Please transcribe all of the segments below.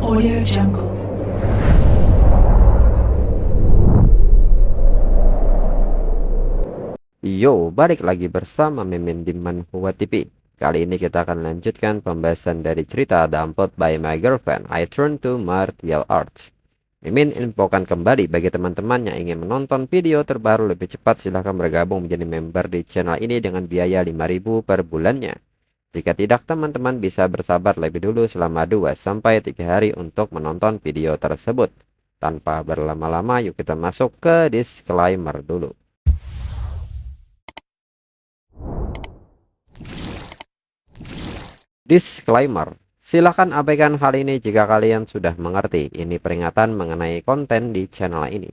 Audio Jungle. Yo, balik lagi bersama Mimin di Manhwa TV. Kali ini kita akan lanjutkan pembahasan dari cerita Dumped by My Girlfriend, I Turn to Martial Arts. Mimin infokan kembali bagi teman-teman yang ingin menonton video terbaru lebih cepat, silahkan bergabung menjadi member di channel ini dengan biaya 5.000 per bulannya. Jika tidak, teman-teman bisa bersabar lebih dulu selama 2-3 hari untuk menonton video tersebut. Tanpa berlama-lama, yuk kita masuk ke disclaimer dulu. Disclaimer, silahkan abaikan hal ini jika kalian sudah mengerti. Ini peringatan mengenai konten di channel ini.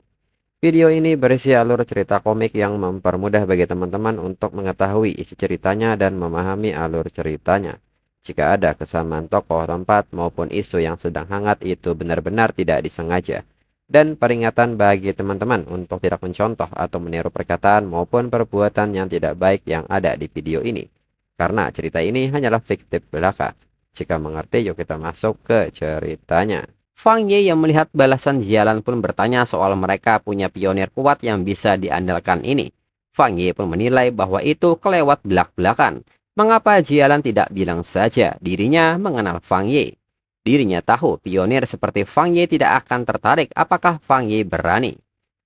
Video ini berisi alur cerita komik yang mempermudah bagi teman-teman untuk mengetahui isi ceritanya dan memahami alur ceritanya. Jika ada kesamaan tokoh, tempat, maupun isu yang sedang hangat, itu benar-benar tidak disengaja. Dan peringatan bagi teman-teman untuk tidak mencontoh atau meniru perkataan maupun perbuatan yang tidak baik yang ada di video ini. Karena cerita ini hanyalah fiktif belaka. Jika mengerti, yuk kita masuk ke ceritanya. Fang Ye yang melihat balasan Jialan pun bertanya soal mereka punya pionir kuat yang bisa diandalkan ini. Fang Ye pun menilai bahwa itu kelewat belak-belakan. Mengapa Jialan tidak bilang saja dirinya mengenal Fang Ye? Dirinya tahu pionir seperti Fang Ye tidak akan tertarik apakah Fang Ye berani.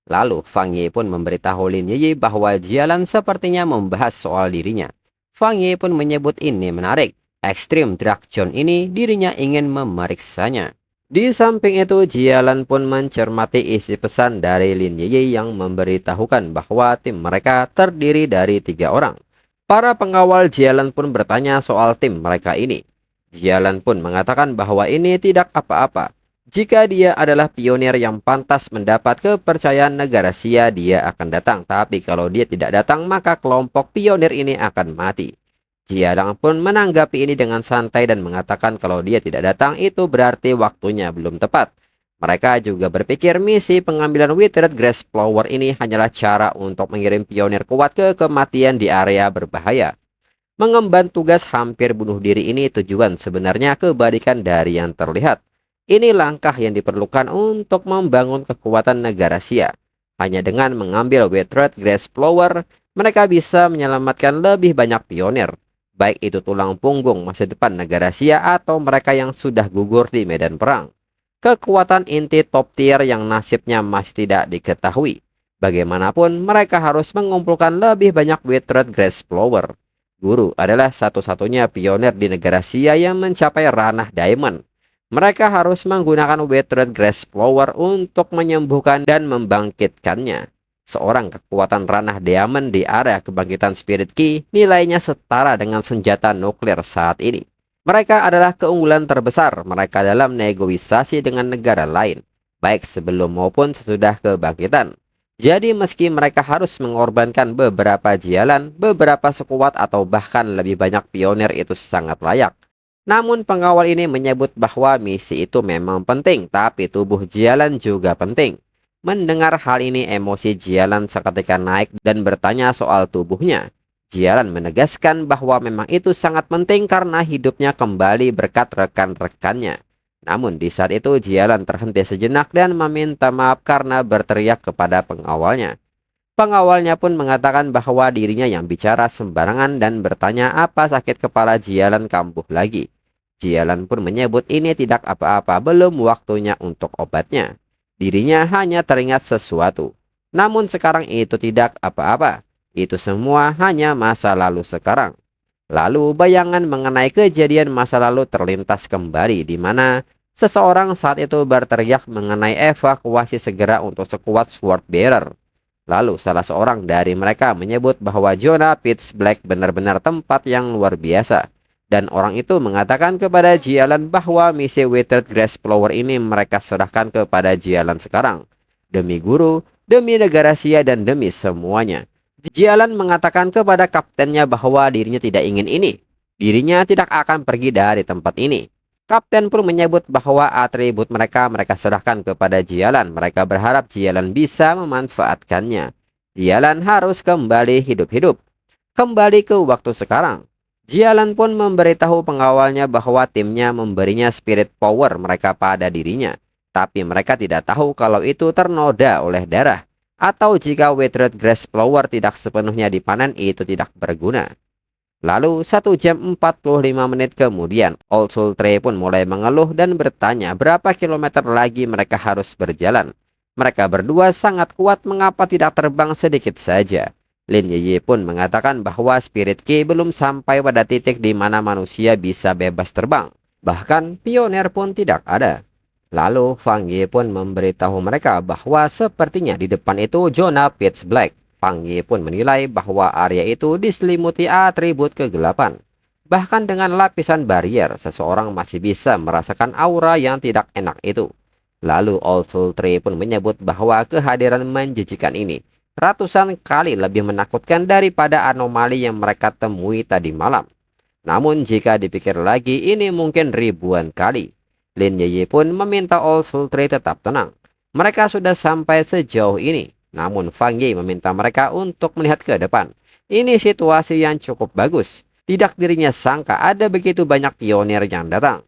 Lalu Fang Ye pun memberitahu Lin Yi bahwa Jialan sepertinya membahas soal dirinya. Fang Ye pun menyebut ini menarik. Extreme Drag Zone ini dirinya ingin memeriksanya. Di samping itu, Jialan pun mencermati isi pesan dari Lin Yi yang memberitahukan bahwa tim mereka terdiri dari 3 orang. Para pengawal Jialan pun bertanya soal tim mereka ini. Jialan pun mengatakan bahwa ini tidak apa-apa. Jika dia adalah pionir yang pantas mendapat kepercayaan negara Xia, dia akan datang. Tapi kalau dia tidak datang, maka kelompok pionir ini akan mati. Jialang pun menanggapi ini dengan santai dan mengatakan kalau dia tidak datang itu berarti waktunya belum tepat. Mereka juga berpikir misi pengambilan Withered Grass Flower ini hanyalah cara untuk mengirim pionir kuat ke kematian di area berbahaya. Mengemban tugas hampir bunuh diri ini tujuan sebenarnya kebalikan dari yang terlihat. Ini langkah yang diperlukan untuk membangun kekuatan negara Xia. Hanya dengan mengambil Withered Grass Flower, mereka bisa menyelamatkan lebih banyak pionir. Baik itu tulang punggung masa depan negara Xia atau mereka yang sudah gugur di medan perang. Kekuatan inti top tier yang nasibnya masih tidak diketahui. Bagaimanapun, mereka harus mengumpulkan lebih banyak Withered Grass Flower. Guru adalah satu-satunya pionir di negara Xia yang mencapai ranah Diamond. Mereka harus menggunakan Withered Grass Flower untuk menyembuhkan dan membangkitkannya. Seorang kekuatan ranah Diamond di area kebangkitan Spirit Key nilainya setara dengan senjata nuklir saat ini. Mereka adalah keunggulan terbesar mereka dalam negosiasi dengan negara lain, baik sebelum maupun sesudah kebangkitan. Jadi meski mereka harus mengorbankan beberapa Jialan, beberapa sekuat atau bahkan lebih banyak pionir itu sangat layak. Namun pengawal ini menyebut bahwa misi itu memang penting, tapi tubuh Jialan juga penting. Mendengar hal ini, emosi Jialan seketika naik dan bertanya soal tubuhnya. Jialan menegaskan bahwa memang itu sangat penting karena hidupnya kembali berkat rekan-rekannya. Namun di saat itu Jialan terhenti sejenak dan meminta maaf karena berteriak kepada pengawalnya. Pengawalnya pun mengatakan bahwa dirinya yang bicara sembarangan dan bertanya apa sakit kepala Jialan kambuh lagi. Jialan pun menyebut ini tidak apa-apa, belum waktunya untuk obatnya. Dirinya hanya teringat sesuatu. Namun sekarang itu tidak apa-apa. Itu semua hanya masa lalu sekarang. Lalu bayangan mengenai kejadian masa lalu terlintas kembali di mana seseorang saat itu berteriak mengenai evakuasi segera untuk sekuat Sword Bearer. Lalu salah seorang dari mereka menyebut bahwa zona Pitch Black benar-benar tempat yang luar biasa. Dan orang itu mengatakan kepada Jialan bahwa misi Withered Grass Flower ini mereka serahkan kepada Jialan sekarang. Demi guru, demi negara Xia dan demi semuanya. Jialan mengatakan kepada kaptennya bahwa dirinya tidak ingin ini. Dirinya tidak akan pergi dari tempat ini. Kapten pun menyebut bahwa atribut mereka serahkan kepada Jialan. Mereka berharap Jialan bisa memanfaatkannya. Jialan harus kembali hidup-hidup. Kembali ke waktu sekarang. Jialan pun memberitahu pengawalnya bahwa timnya memberinya spirit power mereka pada dirinya. Tapi mereka tidak tahu kalau itu ternoda oleh darah. Atau jika Withered Grass Flower tidak sepenuhnya dipanen, itu tidak berguna. Lalu 1 jam 45 menit kemudian, Old Soul Tree pun mulai mengeluh dan bertanya berapa kilometer lagi mereka harus berjalan. Mereka berdua sangat kuat, mengapa tidak terbang sedikit saja? Lin Yiyi pun mengatakan bahwa Spirit Key belum sampai pada titik di mana manusia bisa bebas terbang. Bahkan pioner pun tidak ada. Lalu Fang Yi pun memberitahu mereka bahwa sepertinya di depan itu zona pitch black. Fang Yi pun menilai bahwa area itu diselimuti atribut kegelapan. Bahkan dengan lapisan barrier, seseorang masih bisa merasakan aura yang tidak enak itu. Lalu Old Soul Tree pun menyebut bahwa kehadiran menjijikan ini ratusan kali lebih menakutkan daripada anomali yang mereka temui tadi malam. Namun jika dipikir lagi, ini mungkin ribuan kali. Lin Yiyi pun meminta Old Soul Tree tetap tenang. Mereka sudah sampai sejauh ini. Namun Fang Yi meminta mereka untuk melihat ke depan. Ini situasi yang cukup bagus. Tidak dirinya sangka ada begitu banyak pionir yang datang.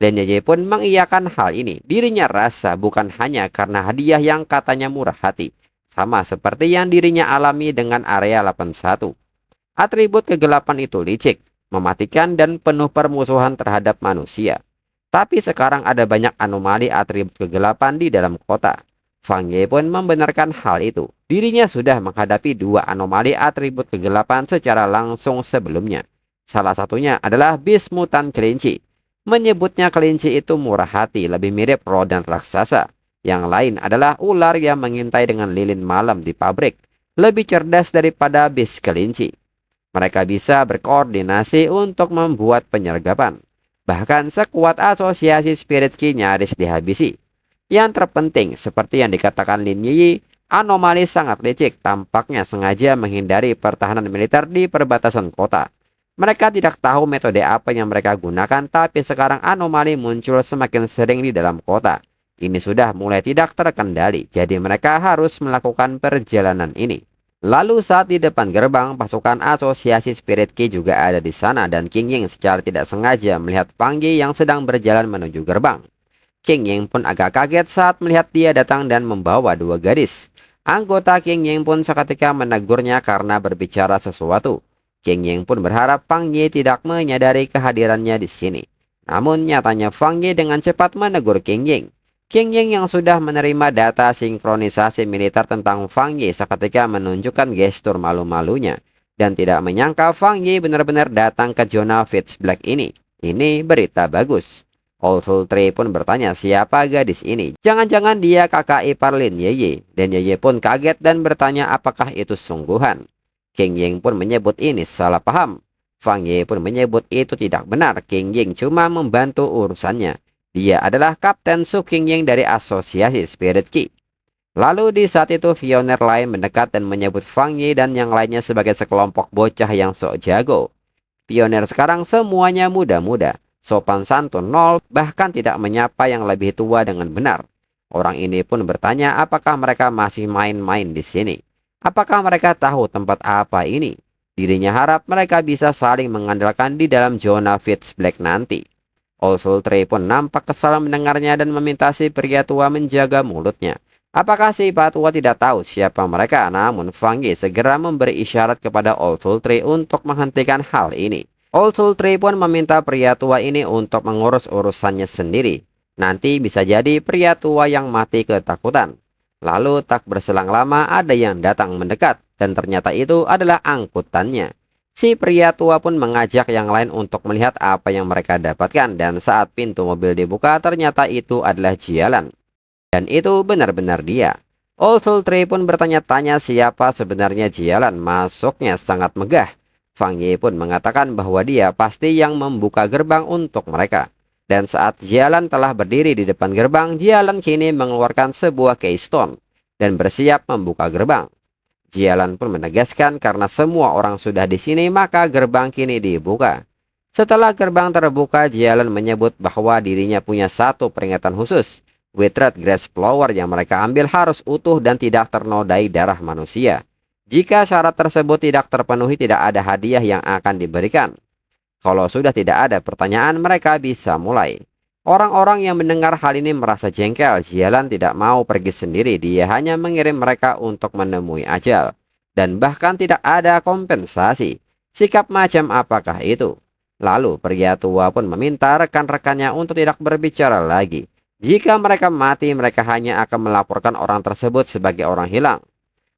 Lin Yiyi pun mengiyakan hal ini. Dirinya rasa bukan hanya karena hadiah yang katanya murah hati. Sama seperti yang dirinya alami dengan area 81. Atribut kegelapan itu licik, mematikan dan penuh permusuhan terhadap manusia. Tapi sekarang ada banyak anomali atribut kegelapan di dalam kota. Fang Ye pun membenarkan hal itu. Dirinya sudah menghadapi dua anomali atribut kegelapan secara langsung sebelumnya. Salah satunya adalah Beast Mutant Kelinci. Menyebutnya kelinci itu murah hati, lebih mirip rodent raksasa. Yang lain adalah ular yang mengintai dengan lilin malam di pabrik. Lebih cerdas daripada bis kelinci. Mereka bisa berkoordinasi untuk membuat penyergapan. Bahkan sekuat asosiasi Spirit Key nyaris dihabisi. Yang terpenting, seperti yang dikatakan Lin Yiyi, anomali sangat licik, tampaknya sengaja menghindari pertahanan militer di perbatasan kota. Mereka tidak tahu metode apa yang mereka gunakan, tapi sekarang anomali muncul semakin sering di dalam kota. Ini sudah mulai tidak terkendali, jadi mereka harus melakukan perjalanan ini. Lalu saat di depan gerbang, pasukan asosiasi Spirit Key juga ada di sana dan King Ying secara tidak sengaja melihat Fang Yi yang sedang berjalan menuju gerbang. King Ying pun agak kaget saat melihat dia datang dan membawa dua gadis. Anggota King Ying pun seketika menegurnya karena berbicara sesuatu. King Ying pun berharap Fang Yi tidak menyadari kehadirannya di sini. Namun nyatanya Fang Yi dengan cepat menegur King Ying. King Ying yang sudah menerima data sinkronisasi militer tentang Fang Yi seketika menunjukkan gestur malu-malunya. Dan tidak menyangka Fang Yi benar-benar datang ke zona pitch black ini. Ini berita bagus. Old Soul Tree pun bertanya siapa gadis ini. Jangan-jangan dia kakak ipar Lin Yiyi. Dan Yiyi pun kaget dan bertanya apakah itu sungguhan. King Ying pun menyebut ini salah paham. Fang Yi pun menyebut itu tidak benar. King Ying cuma membantu urusannya. Dia adalah Kapten Su King Ying dari asosiasi Spirit Key. Lalu di saat itu pioner lain mendekat dan menyebut Fang Yi dan yang lainnya sebagai sekelompok bocah yang sok jago. Pioner sekarang semuanya muda-muda. Sopan santun nol, bahkan tidak menyapa yang lebih tua dengan benar. Orang ini pun bertanya apakah mereka masih main-main di sini. Apakah mereka tahu tempat apa ini? Dirinya harap mereka bisa saling mengandalkan di dalam zona pitch black nanti. Old Soul Tree pun nampak kesal mendengarnya dan meminta si pria tua menjaga mulutnya. Apakah si pak tua tidak tahu siapa mereka? Namun Fang Yi segera memberi isyarat kepada Old Soul Tree untuk menghentikan hal ini. Old Soul Tree pun meminta pria tua ini untuk mengurus urusannya sendiri. Nanti bisa jadi pria tua yang mati ketakutan. Lalu tak berselang lama ada yang datang mendekat dan ternyata itu adalah angkutannya. Si pria tua pun mengajak yang lain untuk melihat apa yang mereka dapatkan dan saat pintu mobil dibuka ternyata itu adalah Jialan. Dan itu benar-benar dia. Old Soul Tree pun bertanya-tanya siapa sebenarnya Jialan, masuknya sangat megah. Fang Yi pun mengatakan bahwa dia pasti yang membuka gerbang untuk mereka. Dan saat Jialan telah berdiri di depan gerbang, Jialan kini mengeluarkan sebuah keystone dan bersiap membuka gerbang. Jialan pun menegaskan karena semua orang sudah di sini maka gerbang kini dibuka. Setelah gerbang terbuka, Jialan menyebut bahwa dirinya punya satu peringatan khusus. Withered Grass Flower yang mereka ambil harus utuh dan tidak ternodai darah manusia. Jika syarat tersebut tidak terpenuhi, tidak ada hadiah yang akan diberikan. Kalau sudah tidak ada pertanyaan, mereka bisa mulai. Orang-orang yang mendengar hal ini merasa jengkel. Jialan tidak mau pergi sendiri. Dia hanya mengirim mereka untuk menemui ajal. Dan bahkan tidak ada kompensasi. Sikap macam apakah itu? Lalu pria tua pun meminta rekan-rekannya untuk tidak berbicara lagi. Jika mereka mati, mereka hanya akan melaporkan orang tersebut sebagai orang hilang.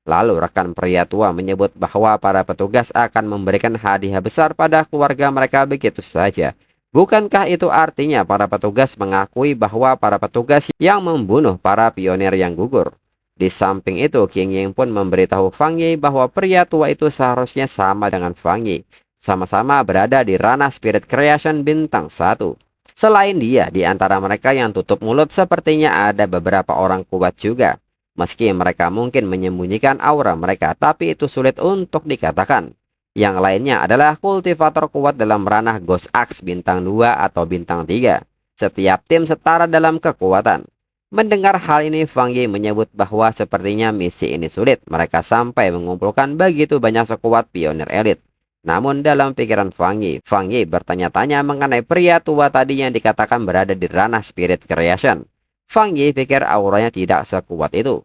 Lalu rekan pria tua menyebut bahwa para petugas akan memberikan hadiah besar pada keluarga mereka begitu saja. Bukankah itu artinya para petugas mengakui bahwa para petugas yang membunuh para pionir yang gugur? Di samping itu, King Ying pun memberitahu Fang Yi bahwa pria tua itu seharusnya sama dengan Fang Yi. Sama-sama berada di ranah Spirit Creation bintang 1. Selain dia, di antara mereka yang tutup mulut sepertinya ada beberapa orang kuat juga. Meski mereka mungkin menyembunyikan aura mereka, tapi itu sulit untuk dikatakan. Yang lainnya adalah kultivator kuat dalam ranah Ghost Axe bintang 2 atau bintang 3. Setiap tim setara dalam kekuatan. Mendengar hal ini, Fang Yi menyebut bahwa sepertinya misi ini sulit. Mereka sampai mengumpulkan begitu banyak sekuat pionir elit. Namun dalam pikiran Fang Yi bertanya-tanya mengenai pria tua tadi yang dikatakan berada di ranah Spirit Creation. Fang Yi pikir auranya tidak sekuat itu.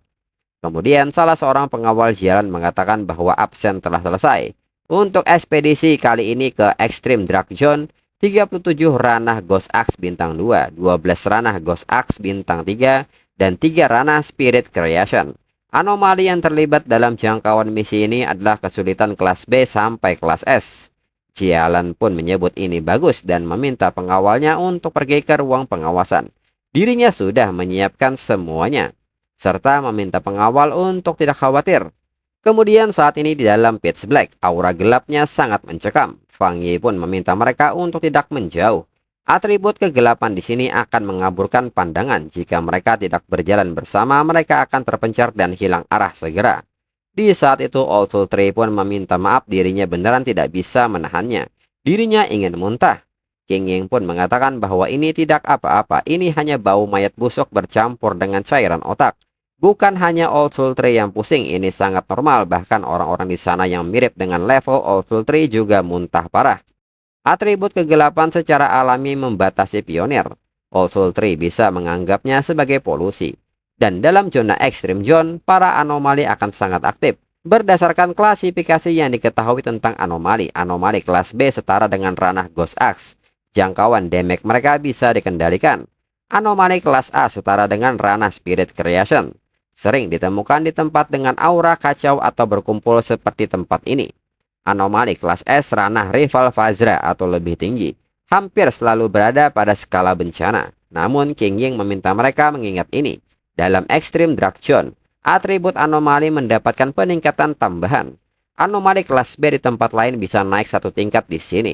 Kemudian salah seorang pengawal jalan mengatakan bahwa absen telah selesai. Untuk ekspedisi kali ini ke Extreme Dark Zone, 37 ranah Ghost Axe bintang 2, 12 ranah Ghost Axe bintang 3, dan 3 ranah Spirit Creation. Anomali yang terlibat dalam jangkauan misi ini adalah kesulitan kelas B sampai kelas S. Jialan pun menyebut ini bagus dan meminta pengawalnya untuk pergi ke ruang pengawasan. Dirinya sudah menyiapkan semuanya, serta meminta pengawal untuk tidak khawatir. Kemudian saat ini di dalam pitch black, aura gelapnya sangat mencekam. Fang Yi pun meminta mereka untuk tidak menjauh. Atribut kegelapan di sini akan mengaburkan pandangan. Jika mereka tidak berjalan bersama, mereka akan terpencar dan hilang arah segera. Di saat itu, Old Soul Tree pun meminta maaf, dirinya beneran tidak bisa menahannya. Dirinya ingin muntah. King Ying pun mengatakan bahwa ini tidak apa-apa, ini hanya bau mayat busuk bercampur dengan cairan otak. Bukan hanya Old Soul Tree yang pusing, ini sangat normal, bahkan orang-orang di sana yang mirip dengan level Old Soul Tree juga muntah parah. Atribut kegelapan secara alami membatasi pionir. Old Soul Tree bisa menganggapnya sebagai polusi. Dan dalam zona Extreme Zone, para anomali akan sangat aktif. Berdasarkan klasifikasi yang diketahui tentang anomali kelas B setara dengan ranah Ghost Axe. Jangkauan damage mereka bisa dikendalikan. Anomali kelas A setara dengan ranah Spirit Creation. Sering ditemukan di tempat dengan aura kacau atau berkumpul seperti tempat ini. Anomali kelas S ranah Rival Fazra atau lebih tinggi. Hampir selalu berada pada skala bencana. Namun King Ying meminta mereka mengingat ini. Dalam Extreme Dark Zone, atribut anomali mendapatkan peningkatan tambahan. Anomali kelas B di tempat lain bisa naik satu tingkat di sini.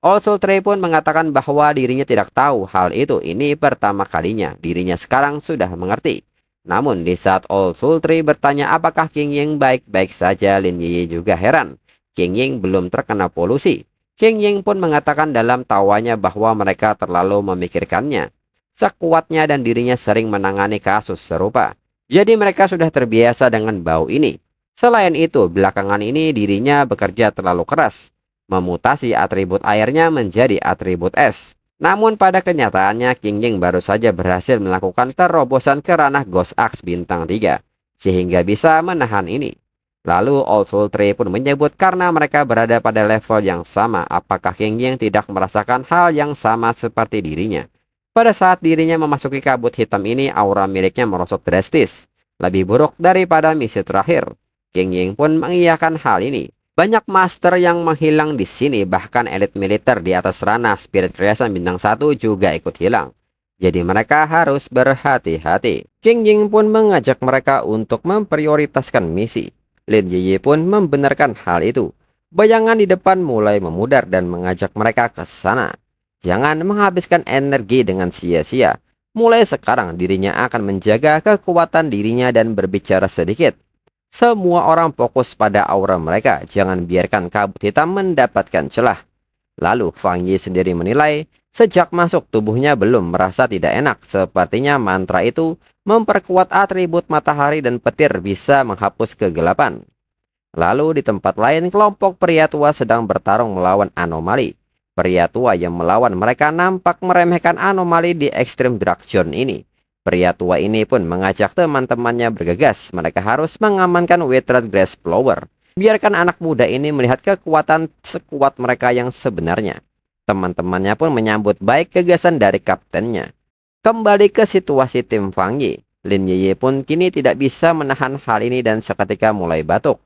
Old Soul Tree pun mengatakan bahwa dirinya tidak tahu hal itu. Ini pertama kalinya. Dirinya sekarang sudah mengerti. Namun di saat Old Soul Tree bertanya apakah King Ying baik-baik saja, Lin Yi juga heran. King Ying belum terkena polusi. King Ying pun mengatakan dalam tawanya bahwa mereka terlalu memikirkannya. Sekuatnya dan dirinya sering menangani kasus serupa. Jadi mereka sudah terbiasa dengan bau ini. Selain itu, belakangan ini dirinya bekerja terlalu keras. Memutasi atribut airnya menjadi atribut es. Namun pada kenyataannya King Ying baru saja berhasil melakukan terobosan ke ranah Ghost Axe bintang 3. Sehingga bisa menahan ini. Lalu Old Soul Tree pun menyebut karena mereka berada pada level yang sama, apakah King Ying tidak merasakan hal yang sama seperti dirinya. Pada saat dirinya memasuki kabut hitam ini, aura miliknya merosot drastis. Lebih buruk daripada misi terakhir. King Ying pun mengiyakan hal ini. Banyak master yang menghilang di sini, bahkan elit militer di atas ranah Spirit Creation bintang 1 juga ikut hilang. Jadi mereka harus berhati-hati. King Ying pun mengajak mereka untuk memprioritaskan misi. Lin Yi pun membenarkan hal itu. Bayangan di depan mulai memudar dan mengajak mereka ke sana. Jangan menghabiskan energi dengan sia-sia. Mulai sekarang dirinya akan menjaga kekuatan dirinya dan berbicara sedikit. Semua orang fokus pada aura mereka. Jangan biarkan kabut hitam mendapatkan celah. Lalu Fang Yi sendiri menilai, sejak masuk tubuhnya belum merasa tidak enak. Sepertinya mantra itu memperkuat atribut matahari dan petir bisa menghapus kegelapan. Lalu di tempat lain, kelompok pria tua sedang bertarung melawan anomali. Pria tua yang melawan mereka nampak meremehkan anomali di Extreme Drag Zone ini. Pria tua ini pun mengajak teman-temannya bergegas. Mereka harus mengamankan Withered Grass Flower. Biarkan anak muda ini melihat kekuatan sekuat mereka yang sebenarnya. Teman-temannya pun menyambut baik gagasan dari kaptennya. Kembali ke situasi tim Fang Yi. Lin Yeye pun kini tidak bisa menahan hal ini dan seketika mulai batuk.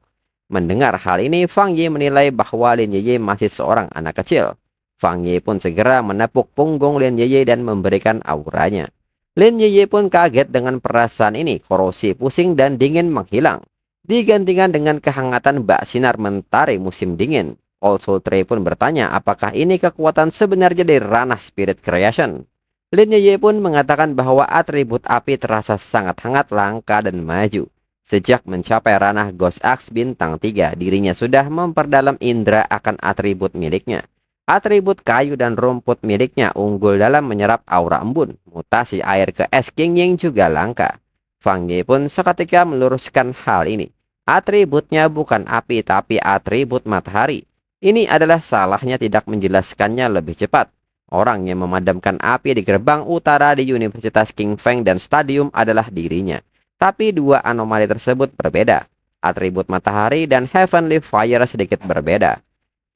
Mendengar hal ini, Fang Yi menilai bahwa Lin Yeye masih seorang anak kecil. Fang Yi pun segera menepuk punggung Lin Yeye dan memberikan auranya. Lin Yeye pun kaget dengan perasaan ini, korosi pusing dan dingin menghilang. Digantikan dengan kehangatan bak sinar mentari musim dingin. All Soul Tree pun bertanya apakah ini kekuatan sebenarnya dari ranah Spirit Creation. Lin Yeye pun mengatakan bahwa atribut api terasa sangat hangat, langka, dan maju. Sejak mencapai ranah Ghost Axe bintang 3, dirinya sudah memperdalam indera akan atribut miliknya. Atribut kayu dan rumput miliknya unggul dalam menyerap aura embun. Mutasi air ke es King Ying juga langka. Fang Yi pun seketika meluruskan hal ini. Atributnya bukan api tapi atribut matahari. Ini adalah salahnya tidak menjelaskannya lebih cepat. Orang yang memadamkan api di gerbang utara di Universitas King Feng dan stadium adalah dirinya. Tapi dua anomali tersebut berbeda. Atribut matahari dan Heavenly Fire sedikit berbeda.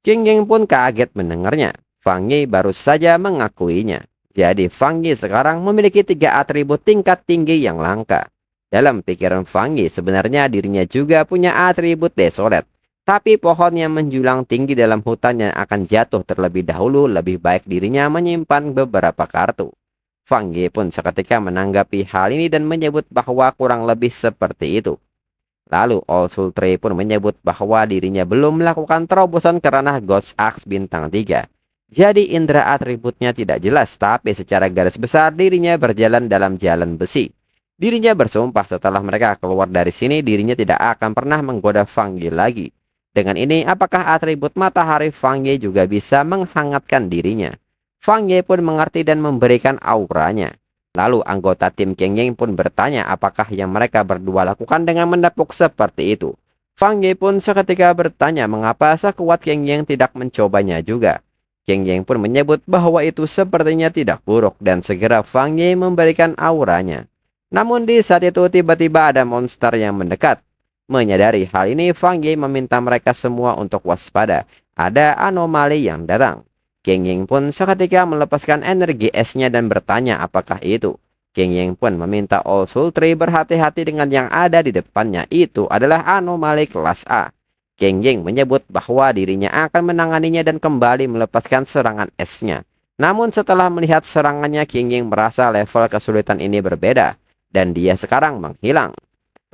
King Ying pun kaget mendengarnya. Fang Yi baru saja mengakuinya. Jadi Fang Yi sekarang memiliki 3 atribut tingkat tinggi yang langka. Dalam pikiran Fang Yi sebenarnya dirinya juga punya atribut Desolate. Tapi pohon yang menjulang tinggi dalam hutan yang akan jatuh terlebih dahulu, lebih baik dirinya menyimpan beberapa kartu. Fang Yi pun seketika menanggapi hal ini dan menyebut bahwa kurang lebih seperti itu. Lalu All Soul Tree pun menyebut bahwa dirinya belum melakukan terobosan ke ranah Ghost Axe bintang 3. Jadi indera atributnya tidak jelas, tapi secara garis besar dirinya berjalan dalam jalan besi. Dirinya bersumpah setelah mereka keluar dari sini, dirinya tidak akan pernah menggoda Fang Yi lagi. Dengan ini, apakah atribut matahari Fang Yi juga bisa menghangatkan dirinya? Fang Yi pun mengerti dan memberikan auranya. Lalu anggota tim King Ying pun bertanya apakah yang mereka berdua lakukan dengan menepuk seperti itu. Fang Yi pun seketika bertanya mengapa sekuat King Ying tidak mencobanya juga. King Ying pun menyebut bahwa itu sepertinya tidak buruk dan segera Fang Yi memberikan auranya. Namun di saat itu tiba-tiba ada monster yang mendekat. Menyadari hal ini, Fang Yi meminta mereka semua untuk waspada. Ada anomali yang datang. King Ying pun seketika melepaskan energi esnya dan bertanya apakah itu. King Ying pun meminta All Soul Tree berhati-hati dengan yang ada di depannya. Itu adalah anomali kelas A. King Ying menyebut bahwa dirinya akan menanganinya dan kembali melepaskan serangan esnya. Namun setelah melihat serangannya, King Ying merasa level kesulitan ini berbeda. Dan dia sekarang menghilang.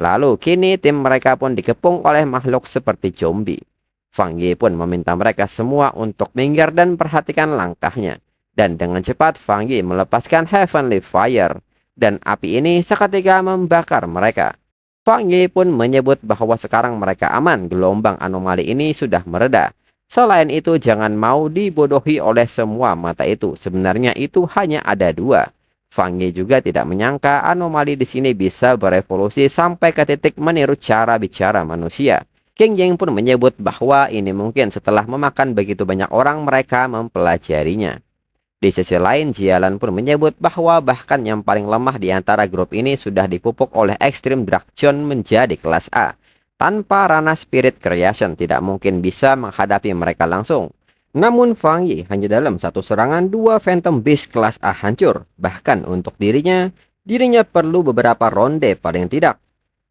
Lalu kini tim mereka pun dikepung oleh makhluk seperti zombie. Fang Yi pun meminta mereka semua untuk minggir dan perhatikan langkahnya. Dan dengan cepat Fang Yi melepaskan Heavenly Fire. Dan api ini seketika membakar mereka. Fang Yi pun menyebut bahwa sekarang mereka aman, gelombang anomali ini sudah mereda. Selain itu jangan mau dibodohi oleh semua mata itu. Sebenarnya itu hanya ada 2. Fang Yi juga tidak menyangka anomali di sini bisa berevolusi sampai ke titik meniru cara bicara manusia. King Ying pun menyebut bahwa ini mungkin setelah memakan begitu banyak orang mereka mempelajarinya. Di sisi lain, Jialan pun menyebut bahwa bahkan yang paling lemah di antara grup ini sudah dipupuk oleh Extreme Drag Zone menjadi kelas A. Tanpa ranah Spirit Creation tidak mungkin bisa menghadapi mereka langsung. Namun Fang Yi hanya dalam satu serangan 2 Phantom Beast kelas A hancur. Bahkan untuk dirinya perlu beberapa ronde paling tidak.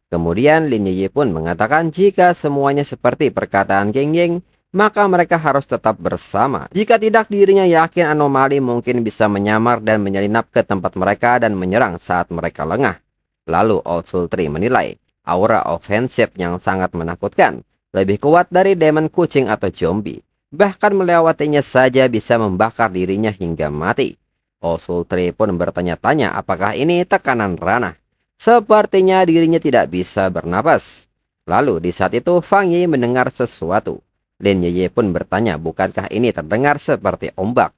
Kemudian Lin Yeye pun mengatakan jika semuanya seperti perkataan King Ying, maka mereka harus tetap bersama. Jika tidak, dirinya yakin anomali mungkin bisa menyamar dan menyelinap ke tempat mereka dan menyerang saat mereka lengah. Lalu All Soul Tree menilai aura offensive yang sangat menakutkan, lebih kuat dari demon kucing atau zombie. Bahkan melewatinya saja bisa membakar dirinya hingga mati. All Soul Tree pun bertanya-tanya apakah ini tekanan ranah. Sepertinya dirinya tidak bisa bernapas. Lalu di saat itu Fang Yi mendengar sesuatu. Lin Yeye pun bertanya bukankah ini terdengar seperti ombak.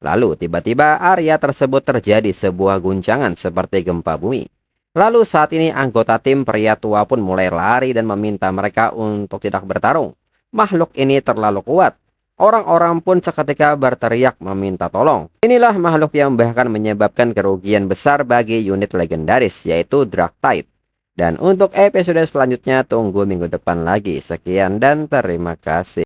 Lalu tiba-tiba area tersebut terjadi sebuah guncangan seperti gempa bumi. Lalu saat ini anggota tim pria tua pun mulai lari dan meminta mereka untuk tidak bertarung. Makhluk ini terlalu kuat. Orang-orang pun seketika berteriak meminta tolong. Inilah makhluk yang bahkan menyebabkan kerugian besar bagi unit legendaris, yaitu Darktide. Dan untuk episode selanjutnya tunggu minggu depan lagi. Sekian dan terima kasih.